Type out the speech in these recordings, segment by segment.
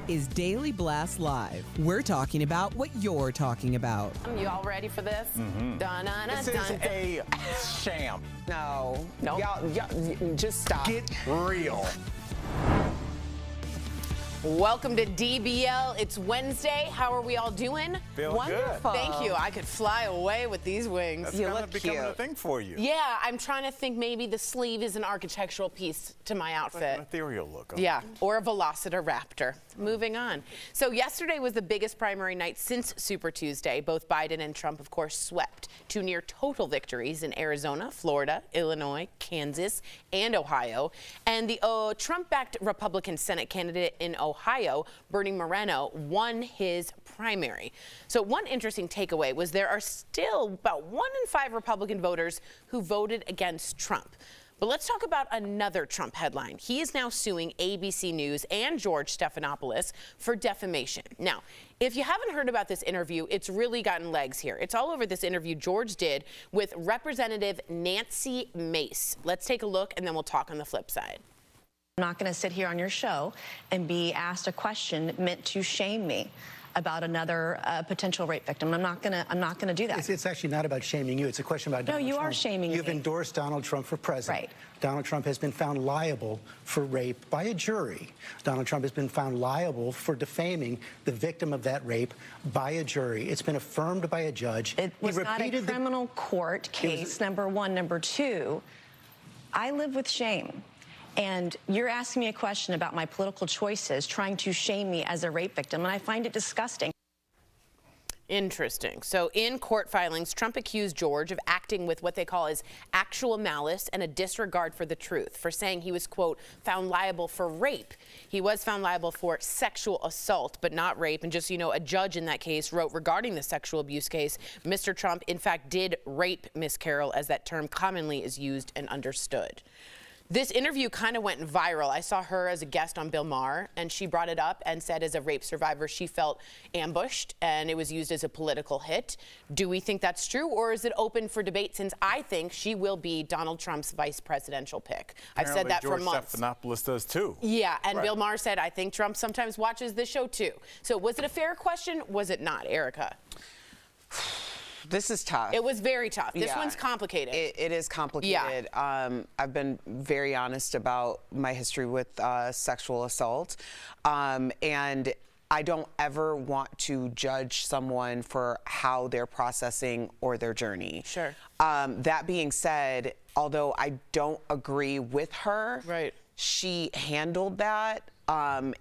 is Daily Blast Live. We're talking about what you're talking about. You all ready for this? This is a sham. No. Nope. Y'all, just stop. Get real. Welcome to DBL. It's Wednesday. How are we all doing? Feeling Wonderful. good. Thank you. I could fly away with these wings. That's You kind look of becoming a cute. thing for you. Yeah, I'm trying to think maybe the sleeve is an architectural piece to my An outfit. ethereal look. Yeah, or a Velociraptor. Moving on. So yesterday was the biggest primary night since Super Tuesday. Both Biden and Trump, of course, swept to near total victories in Arizona, Florida, Illinois, Kansas, and Ohio. And the Trump-backed Republican Senate candidate in Ohio, Bernie Moreno, won his primary. So one interesting takeaway was there are still about 1 in 5 Republican voters who voted against Trump. But let's talk about another Trump headline. He is now suing ABC News and George Stephanopoulos for defamation. Now, if you haven't heard about this interview, it's really gotten legs here. It's all over this interview George did with Representative Nancy Mace. Let's take a look, and then we'll talk on the flip side. I'm not going to sit here on your show and be asked a question meant to shame me about another potential rape victim. I'm not going to do that. It's actually not about shaming you. It's a question about Donald Trump. No, you are shaming me. You've endorsed Donald Trump for president. Right. Donald Trump has been found liable for rape by a jury. Donald Trump has been found liable for defaming the victim of that rape by a jury. It's been affirmed by a judge. It was not a criminal court case, number one. Number two, I live with shame. And you're asking me a question about my political choices, trying to shame me as a rape victim, and I find it disgusting. Interesting. So in court filings, Trump accused George of acting with what they call as actual malice and a disregard for the truth, for saying he was, quote, found liable for rape. He was found liable for sexual assault, but not rape. And just so you know, a judge in that case wrote regarding the sexual abuse case, Mr. Trump, in fact, did rape Miss Carroll, as that term commonly is used and understood. This interview kind of went viral. I saw her as a guest on Bill Maher, and she brought it up and said as a rape survivor, she felt ambushed and it was used as a political hit. Do we think that's true, or is it open for debate, since I think she will be Donald Trump's vice presidential pick? I've said that for months. Stephanopoulos does too. Yeah, and Right. Bill Maher said, I think Trump sometimes watches this show too. So was it a fair question? Was it not, Erica? This is tough. It was very tough. This Yeah. one's complicated. It is complicated. I've been very honest about my history with sexual assault. And I don't ever want to judge someone for how they're processing or their journey. Sure. That being said, although I don't agree with her, Right. she handled that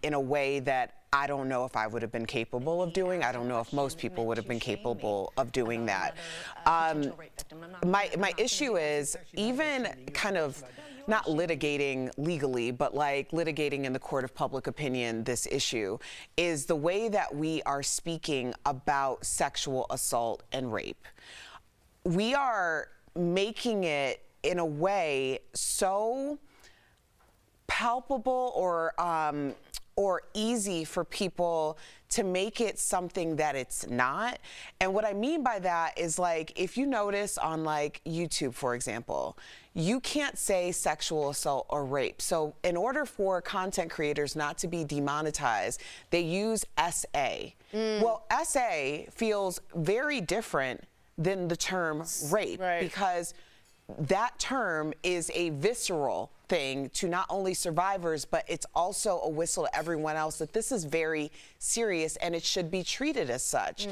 in a way that I don't know if I would have been capable of doing. I don't know if most people would have been capable of doing that. My issue is even kind of not litigating legally, but like litigating in the court of public opinion, this issue is the way that we are speaking about sexual assault and rape. We are making it in a way so palpable or easy for people to make it something that it's not. And what I mean by that is, like, if you notice on like YouTube, for example, you can't say sexual assault or rape. So in order for content creators not to be demonetized, they use SA. Well, SA feels very different than the term rape, Right. because that term is a visceral thing to not only survivors, but it's also a whistle to everyone else that this is very serious and it should be treated as such.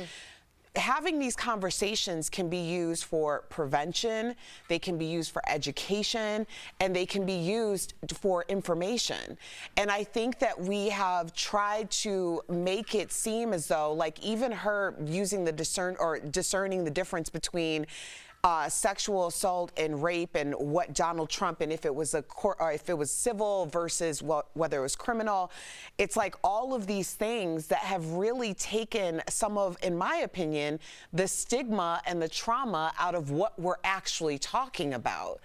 Having these conversations can be used for prevention, they can be used for education, and they can be used for information. And I think that we have tried to make it seem as though, like, even her using the discerning the difference between sexual assault and rape, and what Donald Trump, and if it was a court, or if it was civil versus whether it was criminal, it's like all of these things that have really taken some of, in my opinion, the stigma and the trauma out of what we're actually talking about.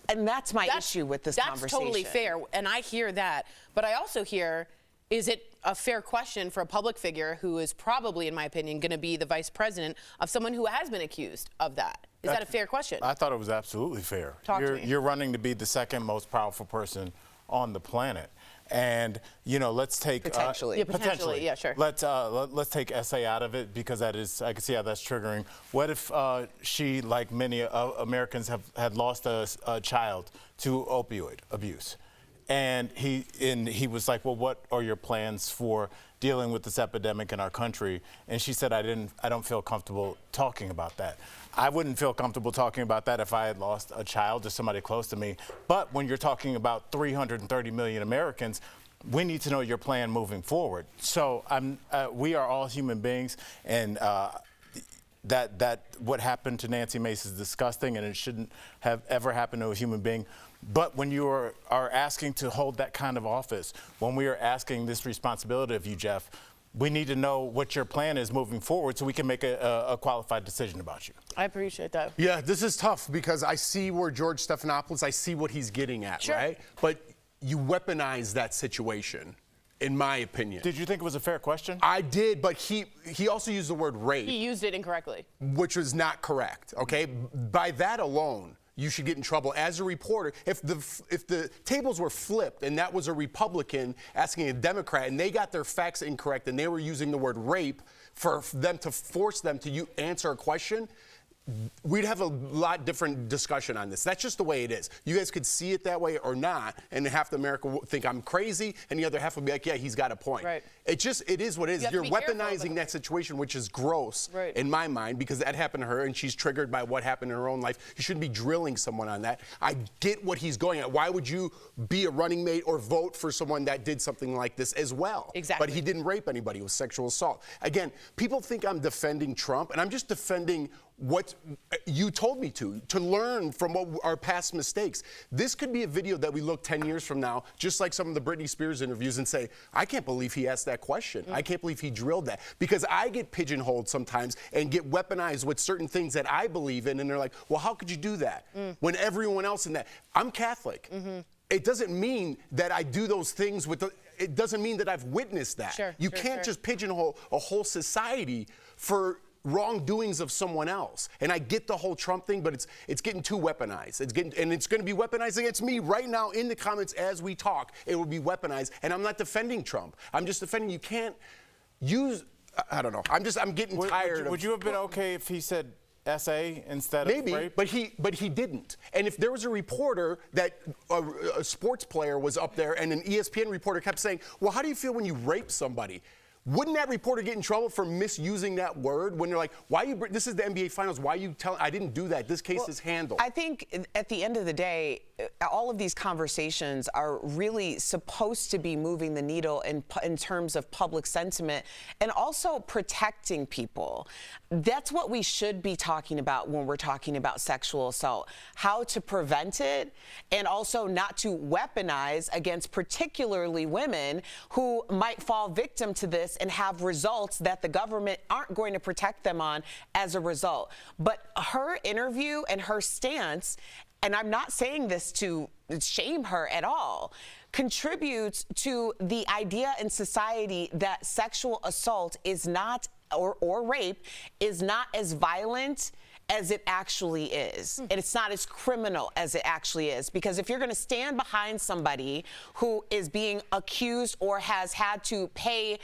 And that's my issue with this conversation. That's totally fair, and I hear that, but I also hear, is it a fair question for a public figure who is probably, in my opinion, going to be the vice president of someone who has been accused of that? Is that a fair question? I thought it was absolutely fair. Talk to me. You're running to be the second most powerful person on the planet. And let's take Potentially. Yeah, potentially. Yeah, sure. Let's take SA out of it because that is, I can see how that's triggering. What if she, like many Americans, had lost a child to opioid abuse, and he was like, well, what are your plans for dealing with this epidemic in our country? And she said, I don't feel comfortable talking about that. I wouldn't feel comfortable talking about that if I had lost a child to somebody close to me. But when you're talking about 330 million Americans, we need to know your plan moving forward. So we are all human beings, and that what happened to Nancy Mace is disgusting, and it shouldn't have ever happened to a human being. But when you are asking to hold that kind of office, when we are asking this responsibility of you, Jeff, we need to know what your plan is moving forward so we can make a qualified decision about you. I appreciate that. Yeah, this is tough because I see where George Stephanopoulos, I see what he's getting at, Sure. right? But you weaponize that situation, in my opinion. Did you think it was a fair question? I did, but he also used the word rape, He used it incorrectly. which was not correct, okay? By that alone, you should get in trouble as a reporter. If the tables were flipped and that was a Republican asking a Democrat and they got their facts incorrect and they were using the word rape for them to force them to answer a question, we'd have a lot different discussion on this. That's just the way it is. You guys could see it that way or not, and half the America will think I'm crazy, and the other half will be like, yeah, he's got a point. Right. It is what it is. You have to You're be careful, weaponizing but- that situation, which is gross Right. in my mind, because that happened to her, and she's triggered by what happened in her own life. You shouldn't be drilling someone on that. I get what he's going at. Why would you be a running mate or vote for someone that did something like this as well? Exactly. But he didn't rape anybody. It was sexual assault. Again, people think I'm defending Trump, and I'm just defending what you told me to learn from our past mistakes. This could be a video that we look 10 years from now, just like some of the Britney Spears interviews, and say, I can't believe he asked that question. I can't believe he drilled that. Because I get pigeonholed sometimes and get weaponized with certain things that I believe in, and they're like, well, how could you do that? When everyone else in that, I'm Catholic. It doesn't mean that I do those things it doesn't mean that I've witnessed that. You can't just pigeonhole a whole society for wrongdoings of someone else. And I get the whole Trump thing, but it's getting too weaponized. It's going to be weaponized against me right now in the comments as we talk. It will be weaponized, and I'm not defending Trump. I'm just defending you can't use. I don't know. I'm getting tired. Would you have been okay if he said SA instead of maybe, rape? but he didn't. And if there was a reporter that a sports player was up there, and an ESPN reporter kept saying, "Well, how do you feel when you rape somebody?" Wouldn't that reporter get in trouble for misusing that word when they're like, this is the NBA Finals, why are you telling, I didn't do that, this case is handled? I think at the end of the day, all of these conversations are really supposed to be moving the needle in terms of public sentiment and also protecting people. That's what we should be talking about when we're talking about sexual assault, how to prevent it and also not to weaponize against particularly women who might fall victim to this and have results that the government aren't going to protect them on as a result. But her interview and her stance, and I'm not saying this to shame her at all, contributes to the idea in society that sexual assault is not, or rape is not as violent as it actually is. And it's not as criminal as it actually is. Because if you're going to stand behind somebody who is being accused or has had to pay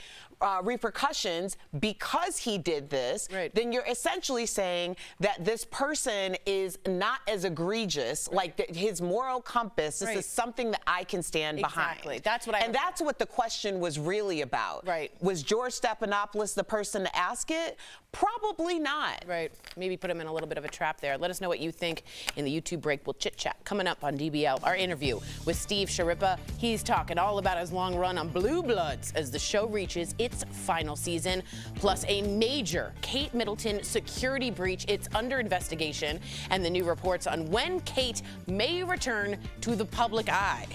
repercussions because he did this, then you're essentially saying that this person is not as egregious, like his moral compass, this is something that I can stand behind. Exactly. That's what And that's what the question was really about. Was George Stephanopoulos the person to ask it? Probably not. Maybe put him in a little bit of a trap there. Let us know what you think in the YouTube break. We'll chit-chat. Coming up on DBL, our interview with Steve Schirripa. He's talking all about his long run on Blue Bloods as the show reaches its final season, plus a major Kate Middleton security breach. It's under investigation, and the new reports on when Kate may return to the public eye.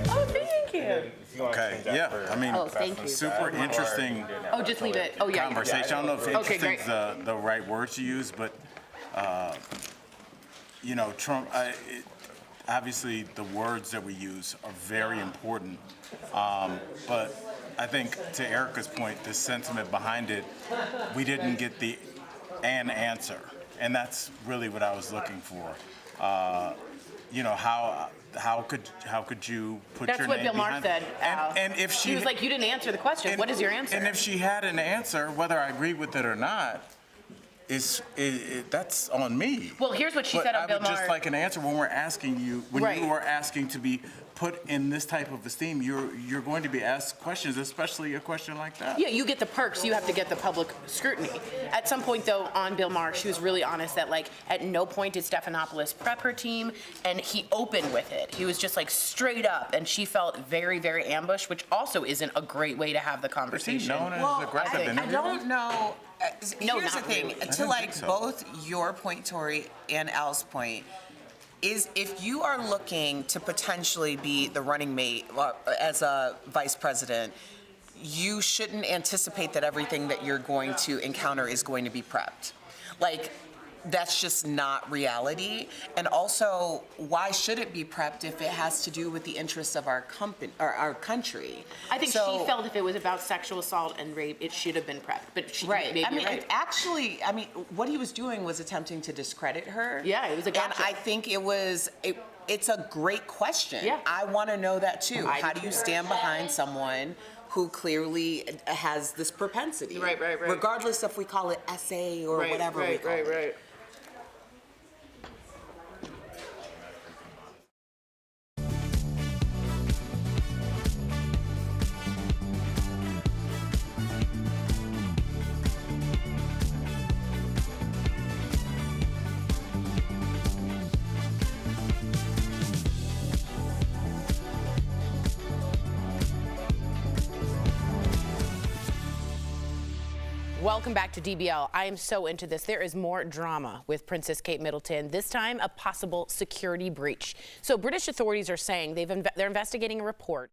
Oh, thank you. Okay, yeah, I mean, thank you. super interesting Oh, just leave it. Oh, yeah. conversation. I don't know if Okay, interesting is the right word to use, but, Trump, obviously the words that we use are very important, but I think to Erica's point, the sentiment behind it, we didn't get an answer, and that's really what I was looking for. You know, how could you put That's your what name Bill Maher behind said. And if He was like, you didn't answer the question. What is your answer? And if she had an answer, whether I agree with it or not, that's on me. Well, here's what she said on Bill I would just Maher. like an answer when we're asking you, when Right. you are asking to be put in this type of esteem, you're going to be asked questions, especially a question like that. Yeah, you get the perks, you have to get the public scrutiny. At some point, though, on Bill Maher, she was really honest that, like, at no point did Stephanopoulos prep her team, and he opened with it. He was just, like, straight up, and she felt very, very ambushed, which also isn't a great way to have the Is he conversation. known as aggressive I interviewer? don't know. No, Here's the not thing. really. I To didn't like think so. both your point, Tori, and Al's point, is if you are looking to potentially be the running mate as a vice president, you shouldn't anticipate that everything that you're going to encounter is going to be prepped. Like, that's just not reality. And also, why should it be prepped if it has to do with the interests of our company or our country? I think So- she felt if it was about sexual assault and rape, it should have been prepped. But she Right. maybe I mean, right. actually, what he was doing was attempting to discredit her. Yeah, it was a gotcha. And I think it's a great question. Yeah. I want to know that too. I How do do you too. stand behind someone who clearly has this propensity? Right. Regardless if we call it SA or whatever we call it. Welcome back to DBL. I am so into this. There is more drama with Princess Kate Middleton, this time a possible security breach. So British authorities are saying they're investigating a report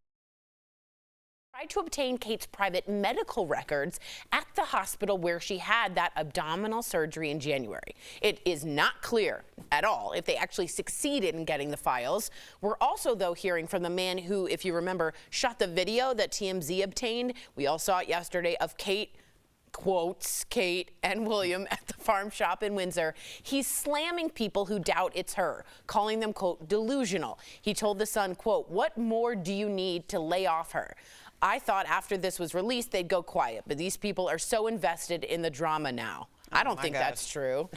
tried to obtain Kate's private medical records at the hospital where she had that abdominal surgery in January. It is not clear at all if they actually succeeded in getting the files. We're also, though, hearing from the man who, if you remember, shot the video that TMZ obtained. We all saw it yesterday of Kate, quotes, Kate and William at the farm shop in Windsor. He's slamming people who doubt it's her, calling them, quote, delusional. He told The Sun, quote, what more do you need to lay off her? I thought after this was released, they'd go quiet, but these people are so invested in the drama now. I don't think that's true.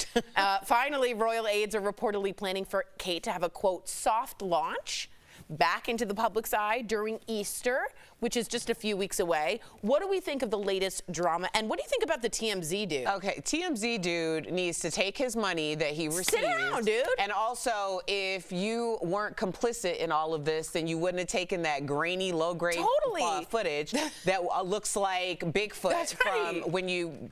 Finally, royal aides are reportedly planning for Kate to have a, quote, soft launch back into the public's eye during Easter, which is just a few weeks away. What do we think of the latest drama? And what do you think about the TMZ dude? Okay, TMZ dude needs to take his money that he received. Sit down, dude. And also, if you weren't complicit in all of this, then you wouldn't have taken that grainy, low-grade footage that looks like Bigfoot That's right. from when you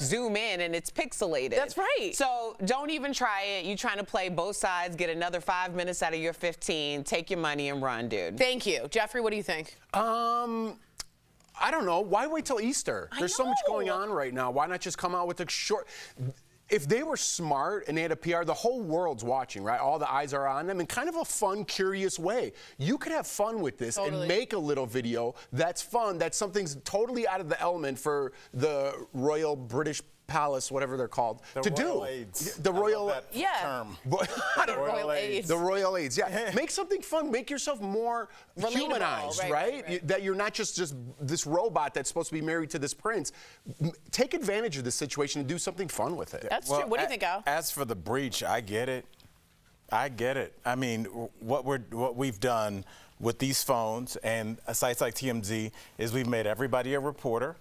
zoom in and it's pixelated. That's right. So don't even try it. You're trying to play both sides, get another 5 minutes out of your 15, take your money and run, dude. Thank you. Jeffrey, what do you think? I don't know. Why wait till Easter? There's so much going on right now. Why not just come out with a short... If they were smart and they had a PR, the whole world's watching, right? All the eyes are on them in kind of a fun, curious way. You could have fun with this and make a little video that's fun, that's something's totally out of the element for the Royal British Palace, whatever they're called, to do. Aids. The Royal... term. Royal aides. The Royal Aids, yeah. Make something fun. Make yourself more Relatable, humanized, right? That you're not just this robot that's supposed to be married to this prince. Take advantage of this situation and do something fun with it. That's true. What do you think, Al? As for the breach, I get it. I get it. I mean, what we've done with these phones and sites like TMZ is we've made everybody a reporter.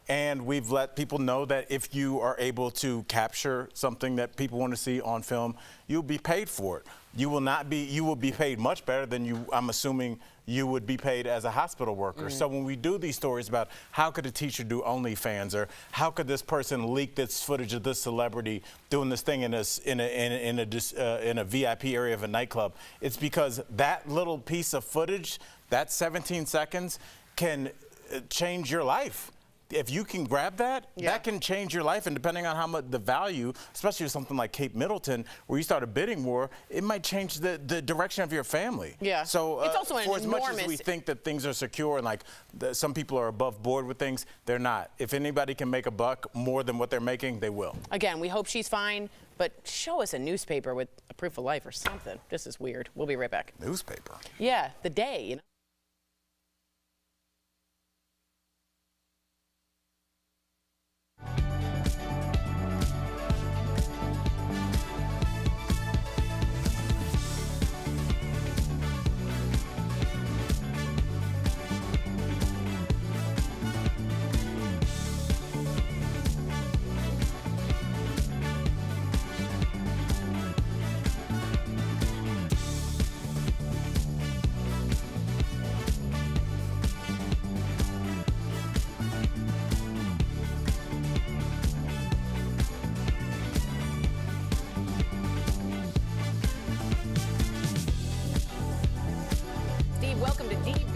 And we've let people know that if you are able to capture something that people want to see on film, you'll be paid for it. You will be paid much better than I'm assuming you would be paid as a hospital worker. So when we do these stories about how could a teacher do OnlyFans, or how could this person leak this footage of this celebrity doing this thing in a VIP area of a nightclub, it's because that little piece of footage, that 17 seconds, can change your life. if you can grab that, Yeah. that can change your life. And depending on how much the value, especially with something like Cape Middleton, where you start a bidding war, it might change the direction of your family. Yeah. So It's also an for as much as we enormous- think that things are secure and like some people are above board with things, they're not. If anybody can make a buck more than what they're making, they will. Again, we hope she's fine, but show us a newspaper with a proof of life or something. This is weird. We'll be right back. Newspaper. Yeah, the day, you know. Steve, welcome to DB.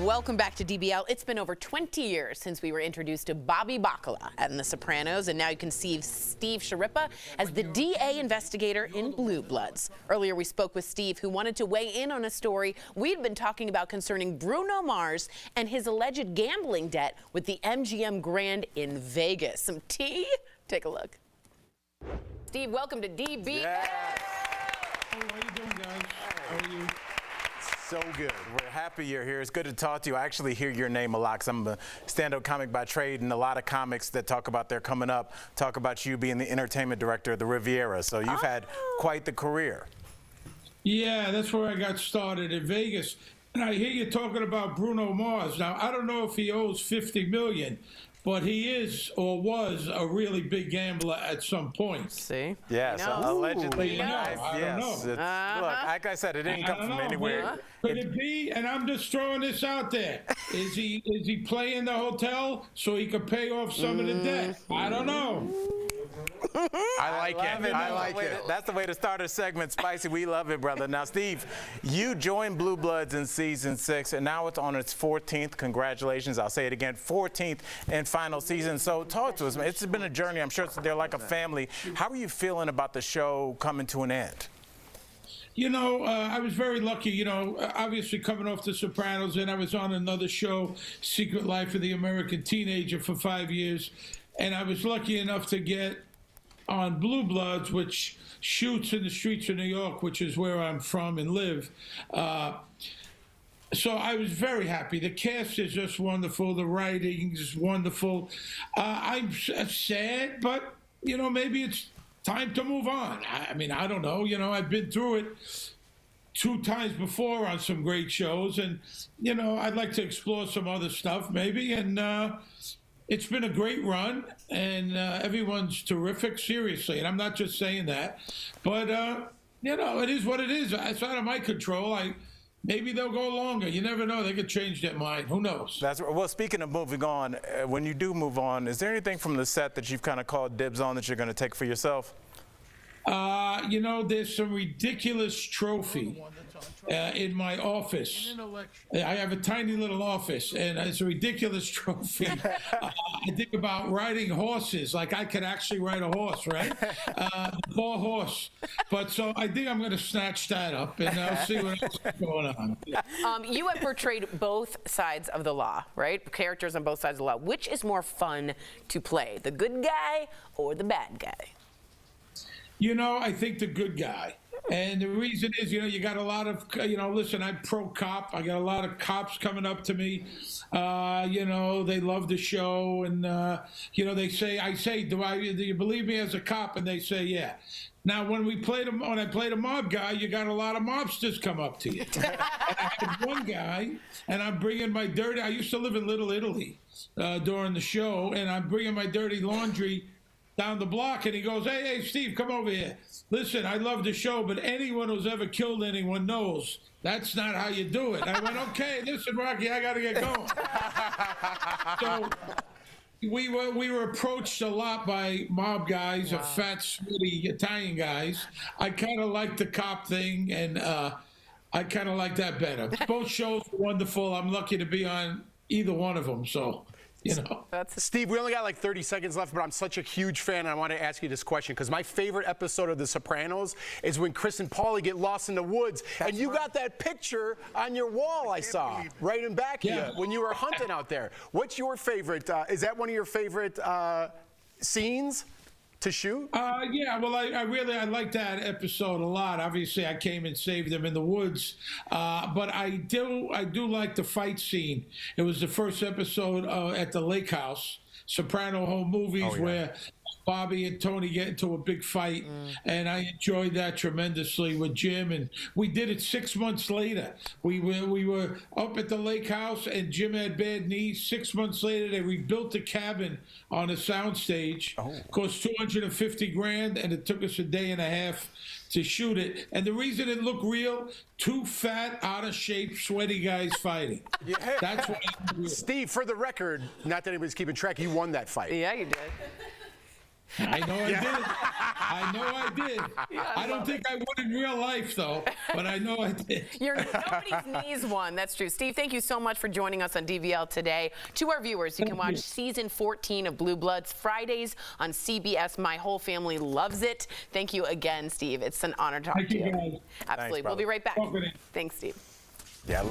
Welcome back to DBL. It's been over 20 years since we were introduced to Bobby Bacala in The Sopranos, and now you can see Steve Schirripa as the DA investigator in Blue Bloods. Earlier, we spoke with Steve, who wanted to weigh in on a story we'd been talking about concerning Bruno Mars and his alleged gambling debt with the MGM Grand in Vegas. Some tea? Take a look. Steve, welcome to DBL. Yeah. How are you doing, guys? How are you? So good. We're happy you're here. It's good to talk to you. I actually hear your name a lot because I'm a stand-up comic by trade, and a lot of comics that talk about their coming up talk about you being the entertainment director of the Riviera. So you've had quite the career. Yeah, that's where I got started in Vegas. And I hear you talking about Bruno Mars. Now, I don't know if he owes $50 million, but he is or was a really big gambler at some point. See? Yes, No. allegedly. Ooh, I don't yes. know. It's- Look, like I said, it didn't come I don't from know. anywhere. Could it be? And I'm just throwing this out there. Is he playing the hotel so he could pay off some of the debt? I don't know. I like it. I like it. That's the way to start a segment, Spicy. We love it, brother. Now, Steve, you joined Blue Bloods in season 6, and now it's on its 14th. Congratulations. I'll say it again, 14th and final season. So talk to us, man. It's been a journey. I'm sure they're like a family. How are you feeling about the show coming to an end? You know, I was very lucky, you know, obviously coming off The Sopranos, and I was on another show, Secret Life of the American Teenager, for 5 years. And I was lucky enough to get on Blue Bloods, which shoots in the streets of New York, which is where I'm from and live. So I was very happy. The cast is just wonderful. The writing is wonderful. I'm sad, but, you know, maybe it's time to move on. I mean, I don't know. You know, I've been through it 2 times before on some great shows, and, you know, I'd like to explore some other stuff maybe. And it's been a great run, and everyone's terrific, seriously. And I'm not just saying that, but, you know, it is what it is. It's out of my control. Maybe they'll go longer. You never know. They could change their mind. Who knows? Well, speaking of moving on, when you do move on, is there anything from the set that you've kind of called dibs on that you're going to take for yourself? You know, there's some ridiculous trophy in my office. I have a tiny little office, and it's a ridiculous trophy. I think about riding horses, like I could actually ride a horse, right? Poor horse. But so I think I'm going to snatch that up, and I'll see what else is going on. You have portrayed both sides of the law, right? Characters on both sides of the law. Which is more fun to play, the good guy or the bad guy? You know, I think the good guy. And the reason is, you know, you got a lot of, you know, listen, I'm pro-cop. I got a lot of cops coming up to me. You know, they love the show. And, you know, they say, I say, do you believe me as a cop? And they say, yeah. Now, when I played a mob guy, you got a lot of mobsters come up to you. And I had one guy, and I'm bringing my dirty, I used to live in Little Italy during the show, and I'm bringing my dirty laundry down the block, and he goes, hey, Steve, come over here. Listen, I love the show, but anyone who's ever killed anyone knows that's not how you do it. I went, okay, listen, Rocky, I got to get going. So we were approached a lot by mob guys, fat, sweaty Italian guys. I kind of like the cop thing, and I kind of like that better. Both shows are wonderful. I'm lucky to be on either one of them, so... You know. Steve, we only got like 30 seconds left, but I'm such a huge fan, and I want to ask you this question because my favorite episode of The Sopranos is when Chris and Paulie get lost in the woods, and you got that picture on your wall I saw right in back here when you were hunting out there. What's your favorite? Is that one of your favorite scenes to shoot? Yeah, well, I like that episode a lot. Obviously, I came and saved them in the woods, but I do like the fight scene. It was the first episode at the lake house, Soprano home movies, where Bobby and Tony get into a big fight, and I enjoyed that tremendously with Jim. And we did it 6 months later. We were up at the lake house, and Jim had bad knees. 6 months later, they rebuilt the cabin on a soundstage. Cost $250,000, and it took us a day and a half to shoot it. And the reason it looked real, two fat, out of shape, sweaty guys fighting. That's why it looked real. Steve, for the record, not that anybody's keeping track, you won that fight. Yeah, you did. I know I did. I know I did. I don't think I won in real life, though, but I know I did. Nobody's knees won. That's true. Steve, thank you so much for joining us on DBL today. To our viewers, you can watch season 14 of Blue Bloods Fridays on CBS. My whole family loves it. Thank you again, Steve. It's an honor to talk to you. Guys. Absolutely. We'll be right back. Thanks, Steve. Yeah.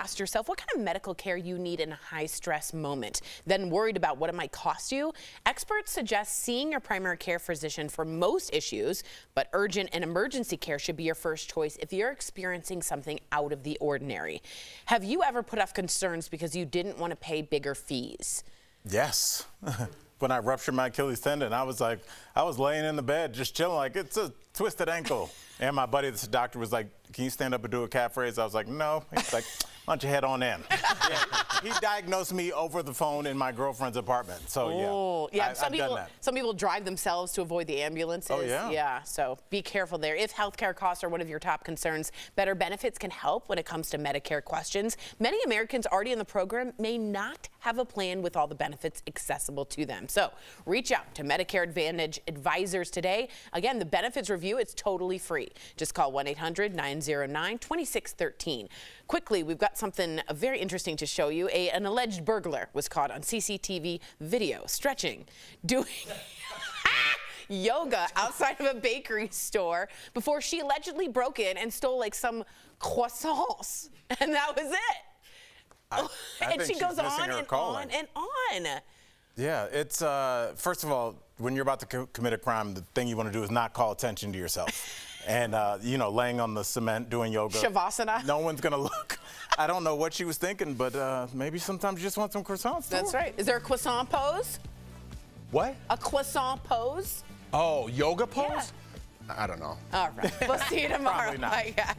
asked yourself what kind of medical care you need in a high-stress moment, then worried about what it might cost you, experts suggest seeing your primary care physician for most issues, but urgent and emergency care should be your first choice if you're experiencing something out of the ordinary. Have you ever put off concerns because you didn't want to pay bigger fees? Yes. When I ruptured my Achilles tendon, I was laying in the bed just chilling, like it's a twisted ankle. And my buddy, the doctor, was like, "Can you stand up and do a calf raise?" I was like, "No." He's like, "Why don't you head on in?" Yeah, he diagnosed me over the phone in my girlfriend's apartment. So yeah, some people drive themselves to avoid the ambulances. Oh yeah. Yeah, so be careful there. If healthcare costs are one of your top concerns, Better Benefits can help when it comes to Medicare questions. Many Americans already in the program may not have a plan with all the benefits accessible to them. So reach out to Medicare Advantage advisors today. Again, the benefits review, it's totally free. Just call 1-800-909-2613. Quickly, we've got something very interesting to show you. An alleged burglar was caught on CCTV video stretching, doing yoga outside of a bakery store before she allegedly broke in and stole like some croissants. And that was it. I and think she goes she's missing on her and calling. on and on. Yeah, it's first of all, when you're about to commit a crime, the thing you want to do is not call attention to yourself. And laying on the cement doing yoga. Shavasana. No one's gonna look. I don't know what she was thinking, but maybe sometimes you just want some croissants. That's right. Is there a croissant pose? What? A croissant pose? Oh, yoga pose? Yeah. I don't know. All right. We'll see you tomorrow. Probably not. Bye, guys.